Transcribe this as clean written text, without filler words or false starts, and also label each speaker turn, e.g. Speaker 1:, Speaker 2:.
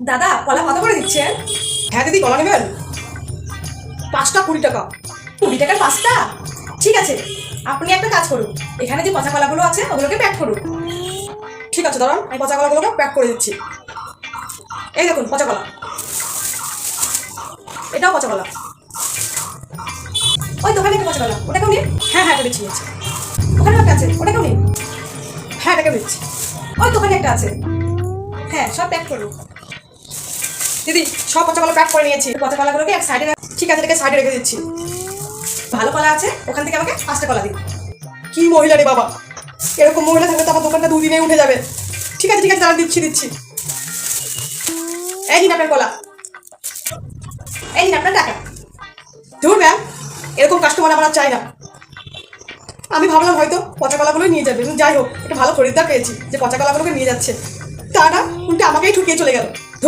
Speaker 1: দাদা কলা কত করে দিচ্ছেন?
Speaker 2: হ্যাঁ দিদি, কলা নেবেন? 5টা 20 টাকা।
Speaker 1: 20 টাকার 5টা? ঠিক আছে, আপনি একটা কাজ করুন, এখানে যে পচা কলাগুলো আছে ওগুলোকে প্যাক করুন।
Speaker 2: ঠিক আছে দাঁড়ান, আমি পচা কলাগুলোকে প্যাক করে দিচ্ছি। এই দেখুন পচা কলা, এটাও পচা কলা।
Speaker 1: ওই দোকানে একটা পচা কলা, ওটাকেও নিন।
Speaker 2: হ্যাঁ হ্যাঁ, এটা দিচ্ছি নিচ্ছি।
Speaker 1: ওখানে একটা আছে, ওটাকেও নিন।
Speaker 2: হ্যাঁ, এটাকে দিচ্ছি।
Speaker 1: ওই দোকানে একটা আছে। হ্যাঁ, সব প্যাক করুন।
Speaker 2: দিদি সব পচা কলা প্যাক করে নিয়েছি।
Speaker 1: পচা কলাগুলোকে এক সাইডে।
Speaker 2: ঠিক আছে, এটাকে সাইডে রেখে দিচ্ছি।
Speaker 1: ভালো কলা আছে, ওখান থেকে আমাকে 5টা কলা দিন।
Speaker 2: কি মহিলা রে বাবা, এরকম মহিলা থাকলে তো আমার দোকানটা দুদিনে উঠে যাবে। ঠিক আছে ঠিক আছে, দাঁড়ান দিচ্ছি দিচ্ছি।
Speaker 1: এই নিন আপনার কলা, এই নিন আপনার টাকা।
Speaker 2: ধুর ম্যাম, এরকম কাস্টমার আমার আর চাই না। আমি ভাবলাম হয়তো পচা কলাগুলোই নিয়ে যাবে, যাই হোক একটা ভালো খরিদ্দার পেয়েছি যে পচা কলাগুলোকে নিয়ে যাচ্ছে। তা না, উল্টে আমাকেই ঠকিয়ে চলে গেল।